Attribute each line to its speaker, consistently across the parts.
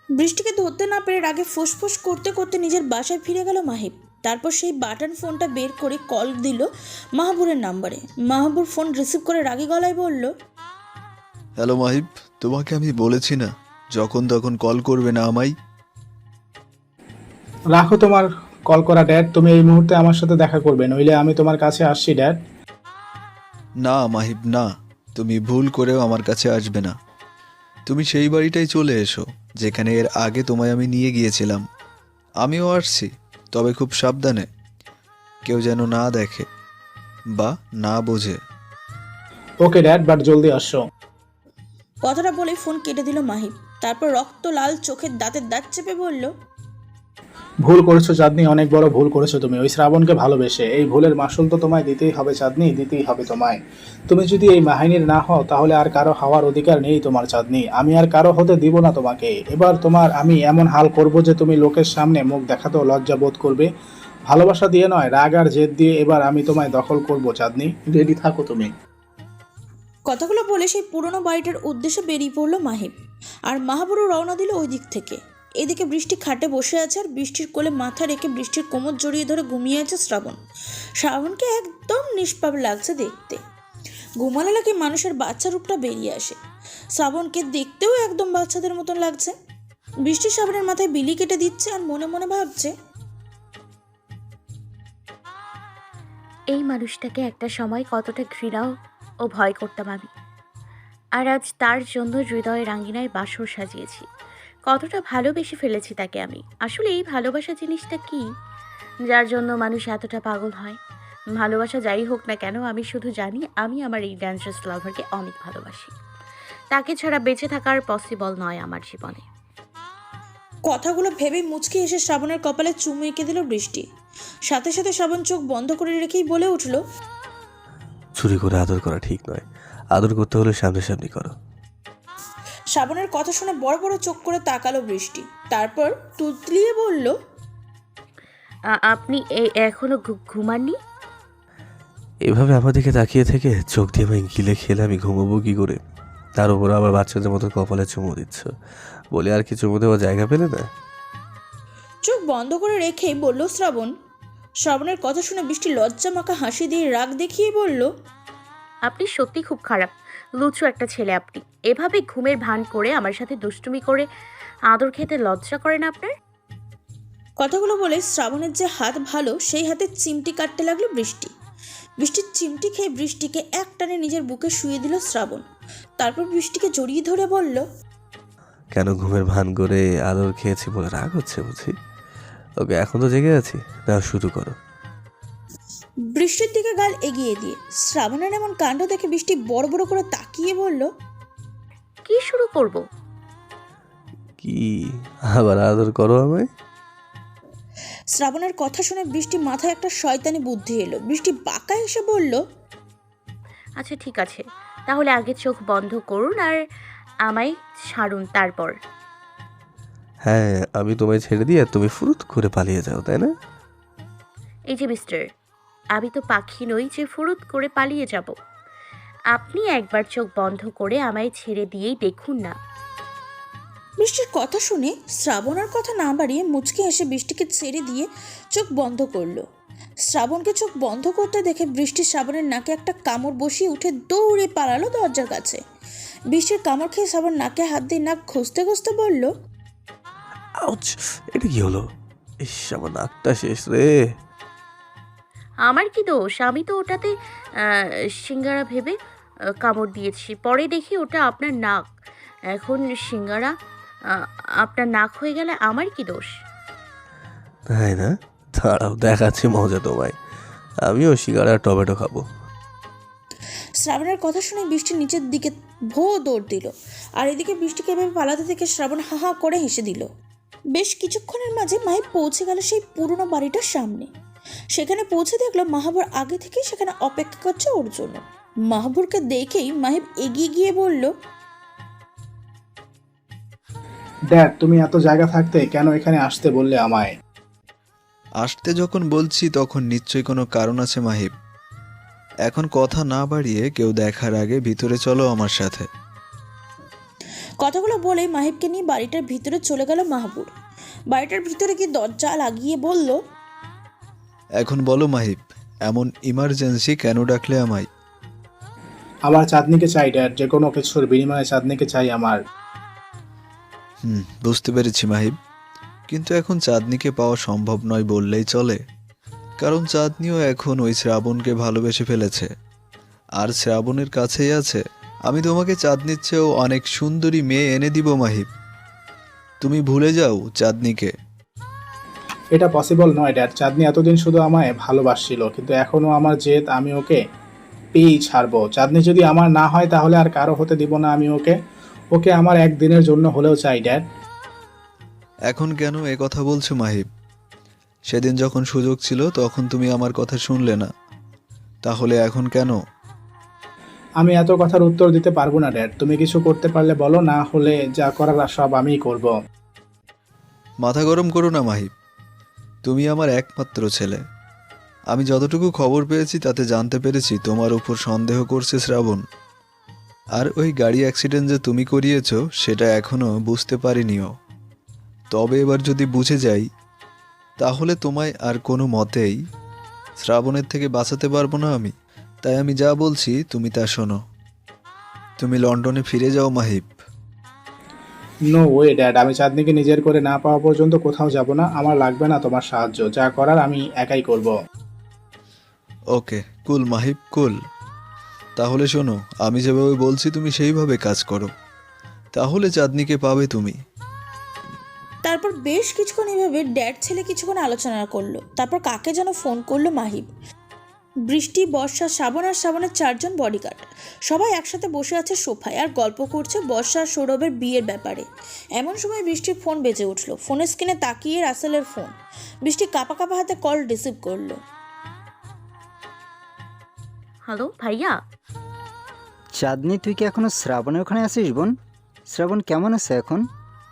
Speaker 1: বৃষ্টিকে ধরতে না পেরে রাগে ফুসফুস করতে করতে নিজের বাসায় ফিরে গেল মাহিব। তারপর সেই বাটন ফোনটা বের করে কল দিল মাহবুরের নাম্বারে। মাহবুর ফোন রিসিভ করে রাগী গলায় বলল,
Speaker 2: হ্যালো মাহিব, তোমাকে আমি বলেছি না যখন তখন কল করবে না আমায়?
Speaker 3: রাখো তোমার কল করা ড্যাড, তুমি এই মুহূর্তে আমার সাথে দেখা করবে, নইলে আমি তোমার কাছে আসছি ড্যাড।
Speaker 2: না মাহিব না, তুমি ভুল করেও আমার কাছে আসবে না। তুমি সেই বাড়িটাই চলে এসো যেখানে এর আগে তোমায় আমি নিয়ে গিয়েছিলাম। আমিও আসছি, তবে খুব সাবধানে, কেউ যেন না দেখে বা না বোঝে।
Speaker 3: ওকে ড্যাড, বাট জলদি আসো।
Speaker 1: কথাটা বলে ফোন কেটে দিল মাহিব। তারপর রক্ত লাল চোখের দাঁতের দাঁত চেপে বলল,
Speaker 3: ভুল করেছো চাঁদনি, অনেক বড় ভুল করেছো তুমি ওই শ্রাবণকে ভালোবেসে। এই ভুলের মাসুল তো তোমায় দিতেই হবে চাঁদনি, দিতেই হবে তোমায়। তুমি যদি এই মাহিনীর না হও তাহলে আর কারো হওয়ার অধিকার নেই তোমার চাঁদনি। আমি আর কারো হতে দিব না তোমাকে। এবার তোমার আমি এমন হাল করব যে তুমি লোকের সামনে মুখ দেখাতেও লজ্জা বোধ করবে। ভালোবাসা দিয়ে নয়, রাগ আর জেদ দিয়ে এবার আমি তোমায় দখল করব চাঁদনি, রেডি থাকো তুমি।
Speaker 1: কথাগুলো বলে সেই পুরনো বাড়িটার উদ্দেশ্যে বেরিয়ে পড়ল মাহিব। আর মাহবুরও রওনা দিল ওই দিক থেকে। এদিকে বৃষ্টি খাটে বসে আছে আর বৃষ্টির কোলে মাথা রেখে বৃষ্টির কোমর জড়িয়ে ধরে ঘুমিয়ে আছে শ্রাবণ। শ্রাবণকে একদম নিষ্পাপ লাগছে দেখতে। ঘুমালে নাকি মানুষের বাচ্চা রূপটা বেরিয়ে আসে। শ্রাবণকে দেখতেও একদম বাচ্চাদের মতন লাগছে। বৃষ্টি শ্রাবণের মাথায় বিলি কেটে দিচ্ছে আর মনে মনে ভাবছে,
Speaker 4: এই মানুষটাকে একটা সময় কতটা ঘৃণা ও ভয় করতাম আমি, আর আজ তার জন্য হৃদয়ের রাঙ্গিনায় বাসর সাজিয়েছি। কতটা ভালোবেসে ফেলেছি তাকে আমি। আসলে এই ভালোবাসা জিনিসটা কি, যার জন্য মানুষ এতটা পাগল হয়? ভালোবাসা যাই হোক না কেন, আমি শুধু জানি আমি আমার এই ড্যান্সার্স লাভারকে অনেক ভালোবাসি। তাকে ছাড়া বেঁচে থাকার পসিবল নয় আমার জীবনে।
Speaker 1: কথাগুলো ভেবে মুচকি এসে শ্রাবণের কপালে চুমু এঁকে দিল বৃষ্টি। সাথে সাথে শ্রাবণ চোখ বন্ধ করে রেখেই বলে উঠল,
Speaker 5: চুরি করে আদর করা ঠিক নয়, আদর করতে হলে সামনাসামনি করো।
Speaker 1: শ্রাবণের কথা শুনে বড় বড় চোখ করে তাকালো বৃষ্টি। তারপর তুতলিয়ে বলল,
Speaker 4: আপনি এখনো ঘুমাননি?
Speaker 5: এভাবে আমার দিকে তাকিয়ে থেকে চোখ দিয়ে আমায় গিলে খেলে আমি ঘুমাবো কি করে? তার উপর আবার বাচ্চাদের মতো কপালে চুমু দিচ্ছ, বলে আর কি চুমু দেওয়া জায়গা পেলে না?
Speaker 1: চোখ বন্ধ করে রেখেই বলল শ্রাবণ। শ্রাবণের কথা শুনে বৃষ্টি লজ্জা মাখা হাসি দিয়ে রাগ দেখিয়ে বলল,
Speaker 4: আপনি সত্যি খুব খারাপ, লুচু একটা ছেলে আপনি। এভাবে ঘুমের ভান করে আমার সাথে দুষ্টুমি করে আদর খেতে লজ্জা করে না আপনার?
Speaker 1: কথাগুলো বলে শ্রাবণের যে হাত ভালো সেই হাতে চিমটি কাটতে লাগলো বৃষ্টি। বৃষ্টির চিমটি খেয়ে বৃষ্টিকে এক টানে নিজের বুকে শুয়ে দিল শ্রাবণ। তারপর বৃষ্টিকে জড়িয়ে ধরে বলল,
Speaker 5: কেন ঘুমের ভান করে আদর খেয়েছি বলে রাগ হচ্ছে বুঝি? ওকে, এখন তো জেগে আছি, না শুরু করো।
Speaker 1: বৃষ্টির দিকে গাল এগিয়ে দিয়ে শ্রাবণের এমন কাণ্ড দেখে বৃষ্টি বড় বড় করে তাকিয়ে বলল,
Speaker 4: কি শুরু করব?
Speaker 5: কি আবার আদর করো আমায়?
Speaker 1: শ্রাবণের কথা শুনে বৃষ্টি মাথায় একটা শয়তানি বুদ্ধি এলো। বৃষ্টি বাঁকা এসে বলল,
Speaker 4: আচ্ছা ঠিক আছে, তাহলে আগে চোখ বন্ধ করুন আর আমায় ছাড়ুন, তারপর।
Speaker 5: হ্যাঁ, আমি তোমায় ছেড়ে দিয়ে তুমি ফুরুত করে পালিয়ে যাও, তাই না?
Speaker 4: এই যে মিস্টার, আমি তো পাখি নই যে ফুরুত করে পালিয়ে যাব। আপনি একবার চোখ বন্ধ করে আমায় ছেড়ে দিয়েই দেখুন না।
Speaker 1: বৃষ্টির কথা শুনে শ্রাবণের কথা না বাড়িয়ে মুচকে এসে বৃষ্টিকে ছেড়ে দিয়ে চোখ বন্ধ করলো। শ্রাবণকে চোখ বন্ধ করতে দেখে বৃষ্টি শ্রাবণের নাকে একটা কামড় বসিয়ে উঠে দৌড়ে পালালো দরজার কাছে। বৃষ্টির কামড় খেয়ে শ্রাবণ নাকে হাত দিয়ে নাক ঘষতে ঘষতে বলল,
Speaker 5: আউচ! এটা কি হলো? ইস, আমার নাকটা শেষ রে।
Speaker 4: আমার কি দোষ? আমি তো ওটাতে সিঙ্গারা ভেবে কামড় দিয়েছি, পরে দেখি ওটা আপনার নাক। এখন সিঙ্গারা আপনার নাক হয়ে গেলে আমার কি দোষ?
Speaker 5: তাই না? দাঁড়াও, দেখাচ্ছি মজা তোমায়। আমিও সিঙ্গারা আর টমেটো খাবো।
Speaker 1: শ্রাবণের কথা শুনে বৃষ্টি নিচের দিকে ভো দৌড় দিল। আর এদিকে বৃষ্টিকে এভাবে পালাতে থেকে শ্রাবণ হা হা করে হেসে দিল। বেশ কিছুক্ষণের মাঝে মাহিব পৌঁছে গেল সেই পুরনো বাড়িটার সামনে। সেখানে পৌঁছে দেখলো মাহবুর আগে থেকেই সেখানে অপেক্ষা করছে ওর জন্য। মাহবুরকে দেখেই মাহিব এগিয়ে গিয়ে বলল,
Speaker 3: ড্যাড, তুমি এত জায়গা থাকতে কেন এখানে আসতে বললে আমায়?
Speaker 2: আসতে যখন বলছি তখন নিশ্চয়ই কোনো কারণ আছে মাহিব। এখন কথা না বাড়িয়ে কেউ দেখার আগে ভিতরে চলো আমার সাথে।
Speaker 1: কথাগুলো বলেই মাহিবকে নিয়ে বাড়িটার ভিতরে চলে গেল মাহবুর। বাড়িটার ভিতরে গিয়ে দরজা লাগিয়ে বলল,
Speaker 2: এখন বলো মাহিব, এমন ইমার্জেন্সি কেন ডাকলে আমায়?
Speaker 3: আমার চাঁদনিকে চাই ড্যাড, যে কোনো কিছুর বিনিময়ে চাঁদনিকে চাই আমার।
Speaker 2: বুঝতে পেরেছি মাহিব, কিন্তু এখন চাঁদনিকে পাওয়া সম্ভব নয় বললেই চলে, কারণ চাঁদনিও এখন ওই শ্রাবণকে ভালোবেসে ফেলেছে আর শ্রাবণের কাছেই আছে। আমি তোমাকে চাঁদনির চেয়েও অনেক সুন্দরী মেয়ে এনে দিব মাহিব, তুমি ভুলে যাও চাঁদনিকে।
Speaker 3: এটা পসিবল নয় ড্যাড। চাঁদনি এতদিন শুধু আমায় ভালোবাসছিল, কিন্তু এখনও আমার জেদ, আমি ওকে পেয়েই ছাড়বো। চাঁদনি যদি আমার না হয় তাহলে আর কারো হতে দিব না আমি ওকে। ওকে আমার একদিনের জন্য হলেও চাই ড্যাড।
Speaker 2: এখন কেন এ কথা বলছো মাহিব? সেদিন যখন সুযোগ ছিল তখন তুমি আমার কথা শুনলে না, তাহলে এখন কেন?
Speaker 3: আমি এত কথার উত্তর দিতে পারবো না ড্যাড। তুমি কিছু করতে পারলে বলো, না হলে যা করার সব আমিই করব।
Speaker 2: মাথা গরম করো না মাহিব, তুমি আমার একমাত্র ছেলে। আমি যতটুকু খবর পেয়েছি তাতে জানতে পেরেছি তোমার উপর সন্দেহ করছে শ্রাবণ। আর ওই গাড়ি অ্যাক্সিডেন্ট যে তুমি করিয়েছো সেটা এখনও বুঝতে পারিনিও। তবে এবার যদি বুঝে যাই তাহলে তোমায় আর কোনো মতেই শ্রাবণের থেকে বাঁচাতে পারবো না আমি। তাই আমি যা বলছি তুমি তা শোনো। তুমি লন্ডনে ফিরে যাও মাহিব।
Speaker 3: নো ওয়ে ড্যাড, আমি চাঁদনিকে নিজের করে না পাওয়া পর্যন্ত কোথাও যাব না। আমার লাগবে না তোমার সাহায্য, যা করার আমি একাই করব।
Speaker 2: ওকে কুল মাহিব কুল। তাহলে শোনো, আমি যেভাবে বলছি তুমি সেইভাবে কাজ করো, তাহলে চাঁদনিকে পাবে তুমি।
Speaker 1: তারপর বেশ কিছুক্ষণ এভাবে ড্যাড ছেলে কিছুক্ষণ আলোচনা করলো। তারপর কাকে যেন ফোন করলো মাহিব। বৃষ্টি, বর্ষা, শ্রাবণ আর শ্রাবণের 4 জন বডিগার্ড সবাই একসাথে বসে আছে সোফায় আর গল্প করছে বর্ষা আর সৌরভের বিয়ের ব্যাপারে। এমন সময় বৃষ্টির ফোন বেজে উঠলো। ফোনের স্ক্রিনে তাকিয়ে রাসেলের ফোন। বৃষ্টি কাঁপা কাঁপা হাতে কল রিসিভ করলো।
Speaker 4: হ্যালো ভাইয়া।
Speaker 6: চাঁদনি, তুই কি এখনো শ্রাবণের ওখানে আছিস বোন? শ্রাবণ কেমন আছে এখন?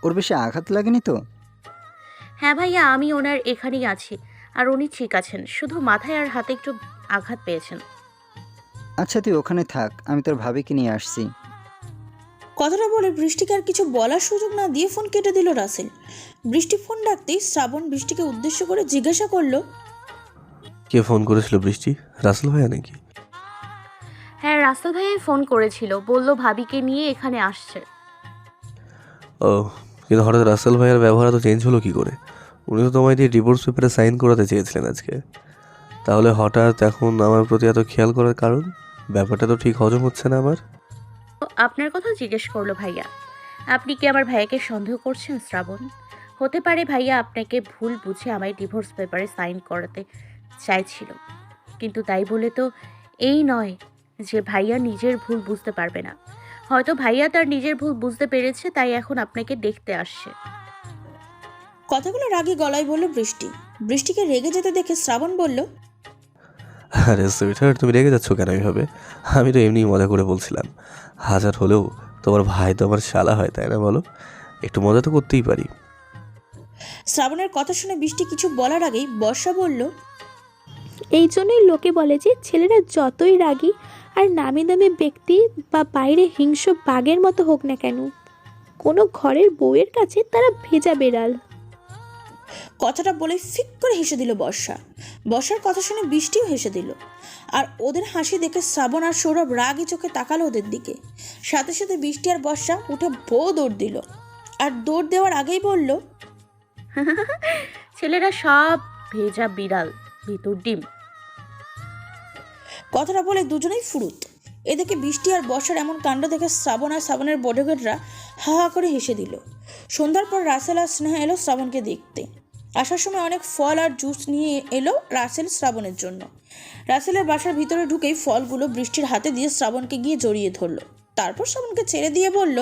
Speaker 6: ওর বেশি আঘাত লাগেনি তো?
Speaker 4: হ্যাঁ ভাইয়া, আমি ওনার এখানেই আছি আর উনি ঠিক আছেন, শুধু মাথায় আর হাতে একটু আঘাত পেয়েছেন।
Speaker 6: আচ্ছা তুই ওখানে থাক, আমি তোর ভাবিকে নিয়ে আসছি।
Speaker 1: কথাটা বলে বৃষ্টিকে আর কিছু বলার সুযোগ না দিয়ে ফোন কেটে দিল রাসেল। বৃষ্টি ফোন ডাকতেই শ্রাবণ বৃষ্টিকে উদ্দেশ্য করে জিজ্ঞাসা করলো,
Speaker 5: কে ফোন করেছিল বৃষ্টি? রাসেল ভাইয়া নাকি?
Speaker 4: হ্যাঁ, রাসেল ভাইয়া ফোন করেছিল, বলল ভাবিকে নিয়ে এখানে আসছে।
Speaker 5: ও, কিন্তু হঠাৎ রাসেল ভাইয়ার ব্যবহার তো চেঞ্জ হলো কি করে? উনি তো তোমায় দিয়ে ডিভোর্স পেপারে সাইন করাতে চেয়েছিলেন আজকে, তাহলে হঠাৎ এখন আমার প্রতি এত খেয়াল করার কারণ? ব্যাপারটা তো ঠিক হজম হচ্ছে না আমার।
Speaker 4: তো আপনার কথা জিজ্ঞেস করলো ভাইয়া। আপনি কি আমার ভাইয়াকে সন্দেহ করছেন শ্রাবণ? হতে পারে ভাইয়া আপনাকে ভুল বুঝে আমায় ডিভোর্স পেপারে সাইন করাতে চাইছিল, কিন্তু তাই বলে তো এই নয় যে ভাইয়া নিজের ভুল বুঝতে পারবে না। হয়তো ভাইয়া তার নিজের ভুল বুঝতে পেরেছে, তাই এখন আপনাকে দেখতে আসছে।
Speaker 1: কথাগুলো রাগী গলায় বলল বৃষ্টি। বৃষ্টিকে রেগে যেতে দেখে শ্রাবণ বলল,
Speaker 5: আরে সুইটার, তুমি রেগে যাচ্ছ কেন এইভাবে? আমি তো এমনি মজা করে বলছিলাম। হাজার হলেও তোমার ভাই তো আমার শালা হয়, তাই না বলো? একটু মজা তো করতেই পারি।
Speaker 1: শ্রাবণের কথা শুনে বৃষ্টি কিছু বলার আগেই বর্ষা বলল,
Speaker 7: এই জন্যই লোকে বলে যে ছেলেরা যতই রাগী আর নামি দামি ব্যক্তি বা বাইরে হিংস্র বাঘের মতো হোক না কেন, কোনো ঘরের বউয়ের কাছে তারা ভেজা বেড়াল।
Speaker 1: কথাটা বলে ফিক করে হেসে দিল বর্ষা। বর্ষার কথা শুনে বৃষ্টিও হেসে দিল। আর ওদের হাসি দেখে শ্রাবণ আর সৌরভ রাগী চোখে তাকালো ওদের দিকে। সাথে সাথে বৃষ্টি আর বর্ষা উঠে দৌড় দিল। আর দৌড় দেওয়ার আগেই বলল,
Speaker 4: ছেলেরা সব ভেজা বিড়াল, ভিতর ডিম।
Speaker 1: কথাটা বলে দুজনেই ফুরুত। এদিকে বৃষ্টি আর বর্ষার এমন কাণ্ড দেখে শ্রাবণ আর শ্রাবণের বডিগার্ডরা হা হা করে হেসে দিল। সন্ধ্যার পর রাসেল আর স্নেহা এলো শ্রাবণকে দেখতে। আসার সময় অনেক ফল আর জুস নিয়ে এলো রাসেল শ্রাবণের জন্য। রাসেলের বাসার ভিতরে ঢুকেই ফলগুলো বৃষ্টির হাতে দিয়ে শ্রাবণকে গিয়ে জড়িয়ে ধরলো। তারপর শ্রাবণকে ছেড়ে দিয়ে বলল,